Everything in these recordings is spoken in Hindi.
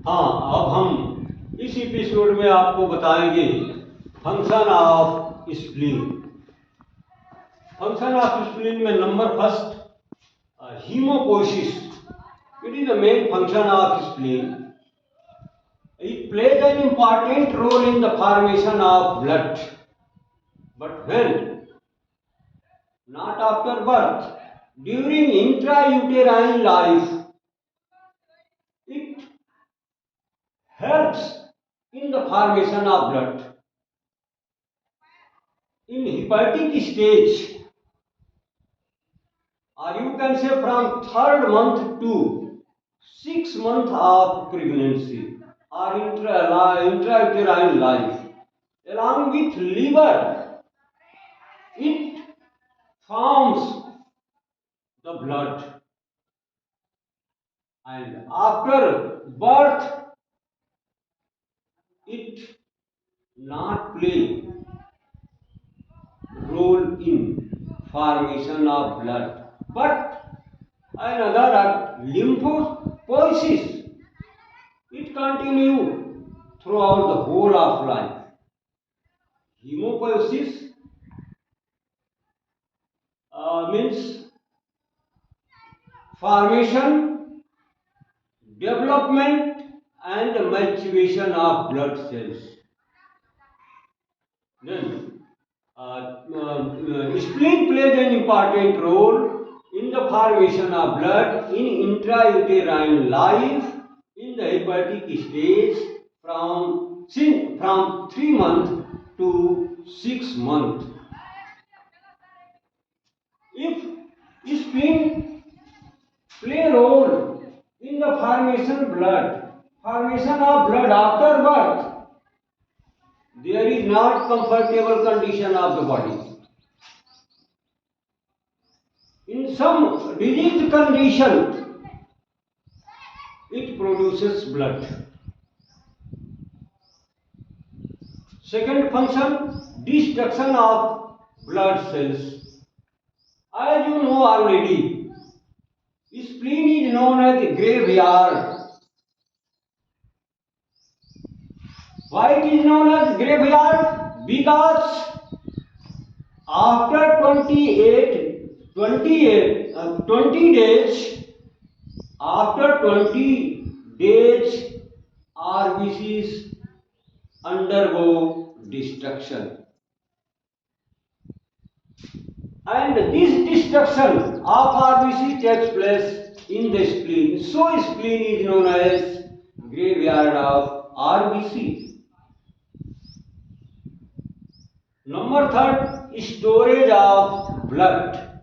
हाँ, अब हम इस एपिसोड में आपको बताएंगे function of spleen. Function of spleen में number first, hemopoiesis. It is the main function of spleen. It plays an important role in the formation of blood. But when? Not after birth. During intrauterine life, it helps in the formation of blood. In hepatic stage, or you can say from 3rd month to 6th month of pregnancy or intrauterine life, along with liver, it forms the blood, and after birth it not play role in formation of blood, but another lymphopoiesis, it continue throughout the whole of life. Hemopoiesis means formation, development and maturation of blood cells. Then spleen plays an important role in the formation of blood in intrauterine life in the hepatic stage from 3 months to 6 months. If spleen play role in the formation of blood after birth, there is not comfortable condition of the body. In some disease condition, it produces blood. Second function, destruction of blood cells. As you know already, spleen is known as graveyard. Why it is known as graveyard? Because after 20 days, after 20 days, RBCs undergo destruction. And this destruction of RBC takes place in the spleen. So spleen is known as graveyard of RBC. Number third, storage of blood.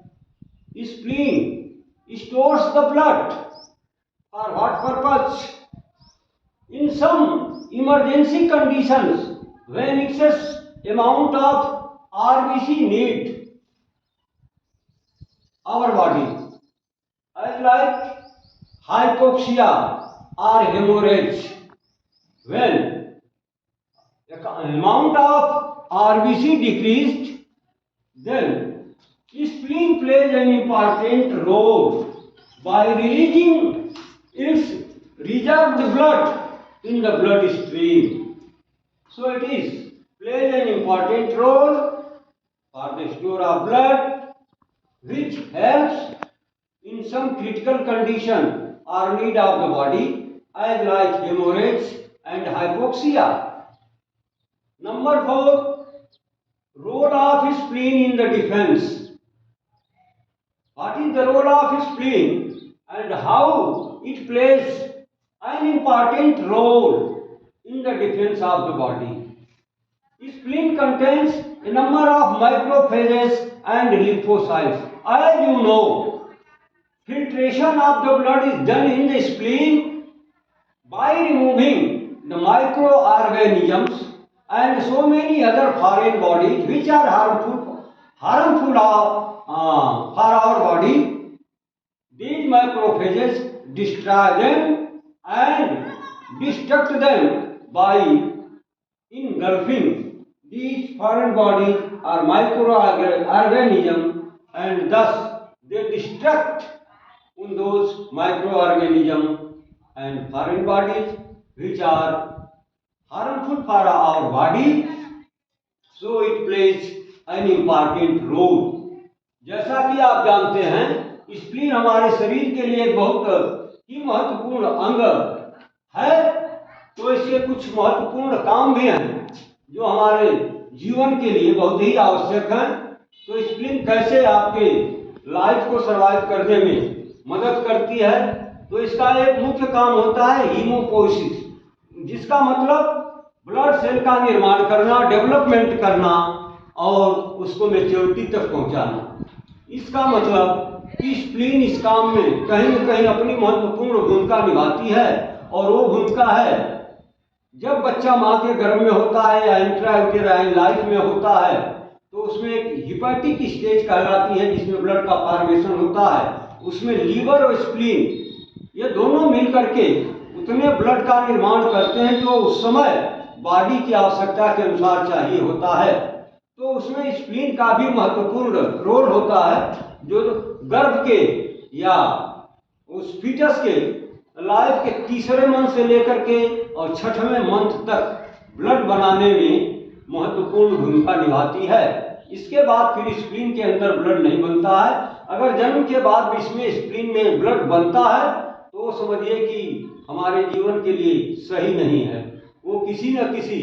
Spleen stores the blood. For what purpose? In some emergency conditions, when excess amount of RBC need our body, as like hypoxia or hemorrhage, when the amount of RBC decreased, then spleen plays an important role by releasing its reserved blood in the bloodstream. So it is plays an important role for the store of blood, which helps in some critical condition or need of the body, as like hemorrhage and hypoxia. Number 4, role of spleen in the defense. What is the role of spleen and how it plays an important role in the defense of the body? Spleen contains a number of macrophages and lymphocytes. As you know, filtration of the blood is done in the spleen by removing the microorganisms and so many other foreign bodies which are harmful for our body. These macrophages destroy them and destruct them by engulfing these foreign bodies or microorganisms, and thus they destruct those microorganisms and foreign bodies. which are harmful for our body, so it plays an important role. जैसा कि आप जानते हैं, स्प्लीन हमारे शरीर के लिए एक बहुत ही महत्वपूर्ण अंग है। तो इसके कुछ महत्वपूर्ण काम भी हैं जो हमारे जीवन के लिए बहुत ही आवश्यक हैं। तो स्प्लीन कैसे आपके लाइफ को सर्वाइव करने में मदद करती है, तो इसका एक मुख्य काम होता है हीमोपोइसिस, जिसका मतलब ब्लड सेल का निर्माण करना, डेवलपमेंट करना और उसको मैच्योरिटी तक पहुंचाना। इसका मतलब कि स्प्लीन इस काम में कहीं न कहीं अपनी महत्वपूर्ण भूमिका निभाती है, और वो भूमिका है जब बच्चा माँ के गर्भ में होता है या इंट्रायूटेराइन लाइफ में होता है, तो उसमें एक हिपैटिक स्टेज कहलाती है जिसमें ब्लड का फॉर्मेशन होता है। उसमें लीवर और स्प्लीन ये दोनों मिल करके उतने ब्लड का निर्माण करते हैं जो उस समय बॉडी की आवश्यकता के अनुसार चाहिए होता है। तो उसमें स्प्लीन का भी महत्वपूर्ण रोल होता है, जो गर्भ के या उस फीटस के लाइफ के तीसरे मंथ से लेकर के और छठवें मंथ तक ब्लड बनाने में महत्वपूर्ण भूमिका निभाती है। इसके बाद फिर स्प्लीन के अंदर ब्लड नहीं बनता है। अगर जन्म के बाद भी इसमें स्प्लीन में ब्लड बनता है तो समझिए कि हमारे जीवन के लिए सही नहीं है, वो किसी न किसी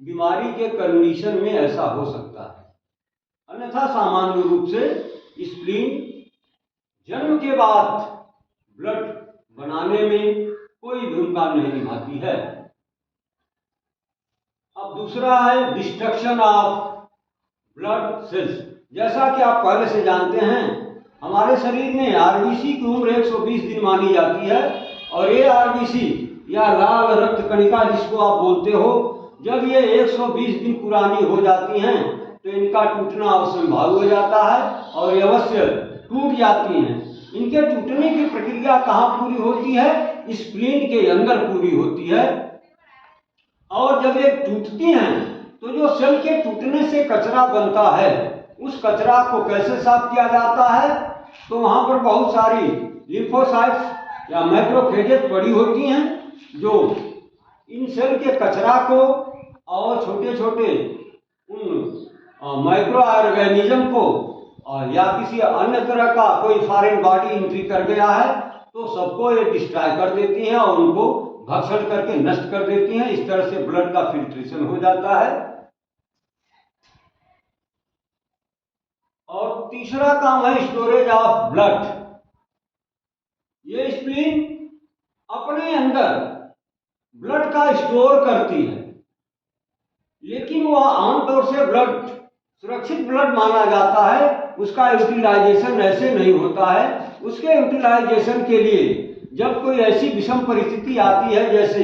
बीमारी के कंडीशन में ऐसा हो सकता है। अन्यथा सामान्य रूप से स्प्लीन जन्म के बाद ब्लड बनाने में कोई भूमिका नहीं निभाती है। अब दूसरा है डिस्ट्रक्शन ऑफ ब्लड सेल्स। जैसा कि आप पहले से जानते हैं, हमारे शरीर में आरबीसी की उम्र 120 दिन मानी जाती है, और ये आरबीसी या लाल रक्त कणिका जिसको आप बोलते हो, जब ये 120 दिन पुरानी हो जाती हैं तो इनका टूटना असंभव हो जाता है और ये अवश्य टूट जाती हैं। इनके टूटने की प्रक्रिया कहाँ पूरी होती है? स्प्लीन के अंदर पूरी होती है। और जब ये टूटती हैं तो जो सेल के टूटने से कचरा बनता है, उस कचरा को कैसे साफ किया जाता है? तो वहाँ पर बहुत सारी लिम्फोसाइट्स या मैक्रोफेजेस पड़ी होती हैं जो इन सेल के कचरा को और छोटे छोटे उन माइक्रो ऑर्गेनिज्म को या किसी अन्य तरह का कोई फॉरेन बॉडी एंट्री कर गया है तो सबको ये डिस्ट्रॉय कर देती हैं और उनको भक्षण करके नष्ट कर देती हैं। इस तरह से ब्लड का फिल्ट्रेशन हो जाता है। और तीसरा काम है स्टोरेज ऑफ ब्लड। ये स्प्लीन अपने अंदर ब्लड का स्टोर करती है, लेकिन वह आमतौर से ब्लड सुरक्षित ब्लड माना जाता है, उसका यूटिलाइजेशन ऐसे नहीं होता है। उसके यूटिलाइजेशन के लिए जब कोई ऐसी विषम परिस्थिति आती है, जैसे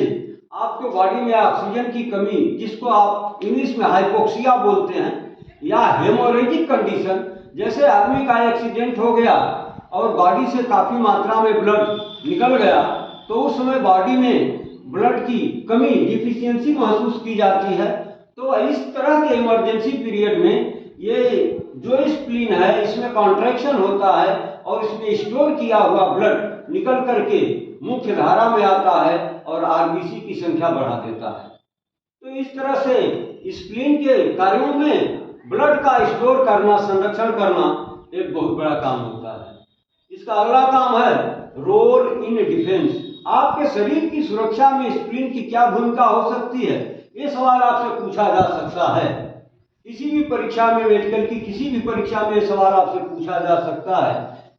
आपके बॉडी में ऑक्सीजन की कमी, जिसको आप इंग्लिश में हाइपोक्सिया बोलते हैं, या हेमोरेजिक कंडीशन, जैसे आदमी का एक्सीडेंट हो गया और बॉडी से काफ़ी मात्रा में ब्लड निकल गया, तो उस समय बॉडी में ब्लड की कमी, डिफिशियंसी महसूस की जाती है। तो इस तरह के इमरजेंसी पीरियड में ये जो स्प्लीन है, इसमें कॉन्ट्रैक्शन होता है और इसमें स्टोर किया हुआ ब्लड निकल करके मुख्य धारा में आता है और आरबीसी की संख्या बढ़ा देता है। तो इस तरह से स्प्लीन के कार्यों में ब्लड का स्टोर करना, संरक्षण करना एक बहुत बड़ा काम होता है। इसका अगला काम है रोल इन डिफेंस। आपके शरीर की सुरक्षा में स्प्लीन की क्या भूमिका हो सकती है, ये सवाल आपसे पूछा जा सकता है। किसी भी परीक्षा में, मेडिकल की किसी भी परीक्षा में ये सवाल आपसे पूछा जा सकता है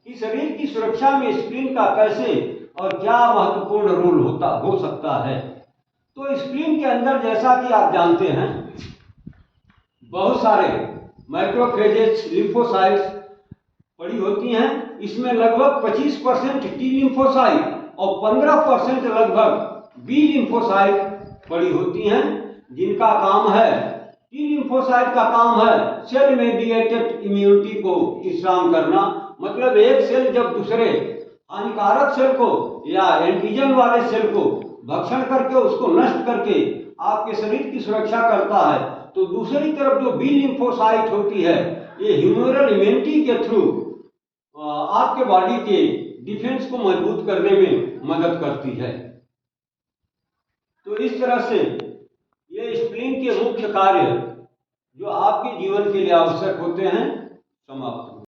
कि शरीर की सुरक्षा में स्प्लीन का कैसे और क्या महत्वपूर्ण रोल हो सकता है। तो स्प्लीन के अंदर, जैसा कि आप जानते हैं, बहुत सारे माइक्रोफेजेस, लिम्फोसाइट्स पड़ी होती हैं। इसमें लगभग 25% टी लिम्फोसाइट और 15% लगभग बी लिम्फोसाइट पड़ी होती हैं, जिनका काम है, टी लिम्फोसाइट का काम है सेल मेडिएटेड इम्यूनिटी को स्ट्रांग करना। मतलब एक सेल जब दूसरे हानिकारक सेल को या एंटीजन वाले सेल को भक्षण करके उसको नष्ट करके आपके शरीर की सुरक्षा करता है, तो दूसरी तरफ जो बी लिम्फोसाइट होती है, ये ह्यूमरल इम्यूनिटी के थ्रू आपके बॉडी के डिफेंस को मजबूत करने में मदद करती है। तो इस तरह से ये स्प्लीन के मुख्य कार्य जो आपके जीवन के लिए आवश्यक होते हैं समाप्त।